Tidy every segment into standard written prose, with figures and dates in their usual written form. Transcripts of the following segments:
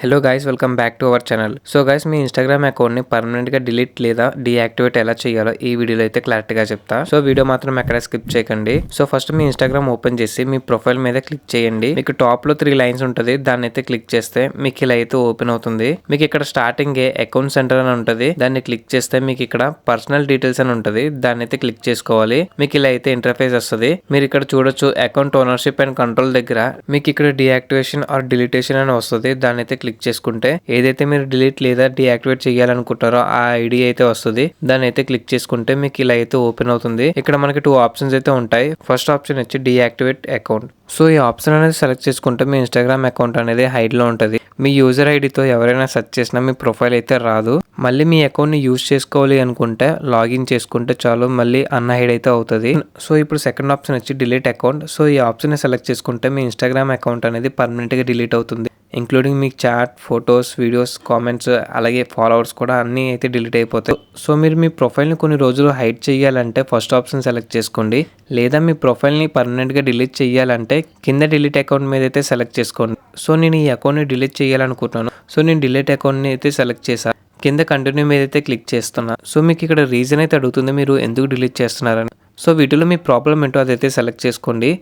Hello guys, welcome back to our channel. So guys, me Instagram అకౌంట్ని పర్మనెంట్గా delete లేదా deactivate ఎలా చేయాలో ఈ వీడియోలో అయితే క్లారిటీగా చెప్తా. సో వీడియో మాత్రం ఎక్కడ స్కిప్ చేయకండి. సో ఫస్ట్ మీ ఇన్స్టాగ్రామ్ ఓపెన్ చేసి మీ ప్రొఫైల్ మీద క్లిక్ చేయండి. మీకు టాప్ లో 3 లైన్స్ ఉంటుంది, దాన్ని అయితే క్లిక్ చేస్తే మీకు ఇలా అయితే ఓపెన్ అవుతుంది. మీకు ఇక్కడ స్టార్టింగ్ అకౌంట్ సెంటర్ అని ఉంటుంది, దాన్ని క్లిక్ చేస్తే మీకు ఇక్కడ పర్సనల్ డీటెయిల్స్ అని ఉంటుంది, దాన్ని అయితే క్లిక్ చేసుకోవాలి. మీకు ఇలా అయితే ఇంటర్ఫేస్ వస్తుంది. మీరు ఇక్కడ చూడొచ్చు అకౌంట్ ఓనర్షిప్ అండ్ కంట్రోల్ దగ్గర మీకు ఇక్కడ డీయాక్టివేషన్ ఆర్ డిలీటేషన్ అని వస్తుంది, దాన్ని అయితే క్లిక్ చేసుకుంటే ఏదైతే మీరు డిలీట్ లేదా డీయాక్టివేట్ చేయాలనుకుంటారో ఆ ఐడి అయితే వస్తుంది, దాన్ని అయితే క్లిక్ చేసుకుంటే మీకు ఇలా అయితే ఓపెన్ అవుతుంది. ఇక్కడ మనకి 2 ఆప్షన్స్ అయితే ఉంటాయి. ఫస్ట్ ఆప్షన్ వచ్చి డీయాక్టివేట్ అకౌంట్. సో ఈ ఆప్షన్ అనేది సెలెక్ట్ చేసుకుంటే మీ ఇన్స్టాగ్రామ్ అకౌంట్ అనేది హైడ్ లో ఉంటుంది. మీ యూజర్ ఐడితో ఎవరైనా సెర్చ్ చేసినా మీ ప్రొఫైల్ అయితే రాదు. మళ్ళీ మీ అకౌంట్ ని యూజ్ చేసుకోవాలి అనుకుంటే లాగిన్ చేసుకుంటే చాలు, మళ్ళీ అన్హైడ్ అయితే అవుతుంది. సో ఇప్పుడు సెకండ్ ఆప్షన్ వచ్చి డిలీట్ అకౌంట్. సో ఈ ఆప్షన్ ని సెలెక్ట్ చేసుకుంటే మీ ఇన్స్టాగ్రామ్ అకౌంట్ అనేది పర్మనెంట్ గా డిలీట్ అవుతుంది, ఇంక్లూడింగ్ మీ చాట్, ఫొటోస్, వీడియోస్, కామెంట్స్, అలాగే ఫాలోవర్స్ కూడా అన్నీ అయితే డిలీట్ అయిపోతాయి. సో మీరు మీ ప్రొఫైల్ని కొన్ని రోజులు హైడ్ చేయాలంటే ఫస్ట్ ఆప్షన్ సెలెక్ట్ చేసుకోండి, లేదా మీ ప్రొఫైల్ని పర్మనెంట్గా డిలీట్ చేయాలంటే కింద డిలీట్ అకౌంట్ మీద అయితే సెలెక్ట్ చేసుకోండి. సో నేను ఈ అకౌంట్ని డిలీట్ చేయాలనుకుంటున్నాను. సో నేను డిలీట్ అకౌంట్ని అయితే సెలెక్ట్ చేశాను. కింద కంటిన్యూ మీద అయితే క్లిక్ చేస్తున్నా. సో మీకు ఇక్కడ రీజన్ అయితే అడుగుతుంది, మీరు ఎందుకు డిలీట్ చేస్తున్నారని. సో వీటిలో మీ ప్రాబ్లం ఏంటో అదైతే సెలెక్ట్ చేసుకోండి,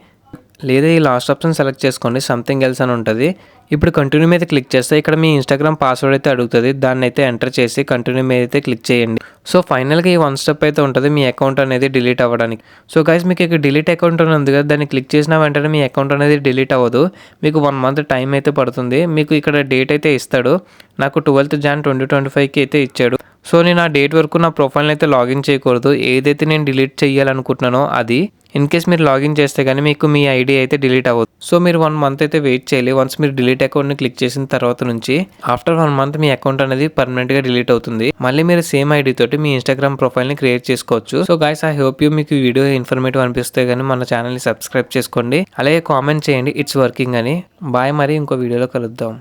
లేదా ఈ లాస్ట్ ఆప్షన్ సెలెక్ట్ చేసుకోండి, సంథింగ్ ఎల్స్ అని ఉంటుంది. ఇప్పుడు కంటిన్యూ మీద క్లిక్ చేస్తే ఇక్కడ మీ ఇన్స్టాగ్రామ్ పాస్వర్డ్ అయితే అడుగుతుంది, దాన్ని అయితే ఎంటర్ చేసి కంటిన్యూ మీద అయితే క్లిక్ చేయండి. సో ఫైనల్గా ఈ 1 స్టెప్ అయితే ఉంటుంది మీ అకౌంట్ అనేది డిలీట్ అవ్వడానికి. సో గైస్, మీకు ఇక్కడ డిలీట్ అకౌంట్ అని ఉంది కదా, దాన్ని క్లిక్ చేసిన వెంటనే మీ అకౌంట్ అనేది డిలీట్ అవ్వదు. మీకు 1 మంత్ టైం అయితే పడుతుంది. మీకు ఇక్కడ డేట్ అయితే ఇస్తాడు. నాకు 12th Jan 2025కి అయితే ఇచ్చాడు. సో నేను ఆ డేట్ వరకు నా ప్రొఫైల్ని అయితే లాగిన్ చేయకూడదు. ఏదైతే నేను డిలీట్ చేయాలనుకుంటున్నానో అది ఇన్ కేస్ మీరు లాగిన్ చేస్తే కానీ మీకు మీ ఐడి అయితే డిలీట్ అవ్వదు. సో మీరు 1 మంత్ అయితే వెయిట్ చేయాలి. వన్స్ మీరు డిలీట్ అకౌంట్ని క్లిక్ చేసిన తర్వాత నుంచి ఆఫ్టర్ 1 మంత్ మీ అకౌంట్ అనేది పర్మనెంట్గా డిలీట్ అవుతుంది. మళ్ళీ మీరు సేమ్ ఐడి తోటి మీ ఇన్స్టాగ్రామ్ ప్రొఫైల్ని క్రియేట్ చేసుకోవచ్చు. So guys, I hope you మీకు ఈ వీడియో ఇన్ఫర్మేటివ్ అనిపిస్తే కానీ మన ఛానల్ని సబ్స్క్రైబ్ చేసుకోండి, అలాగే కామెంట్ చేయండి ఇట్స్ వర్కింగ్ అని. బాయ్, మరి ఇంకో వీడియోలో కలుద్దాం.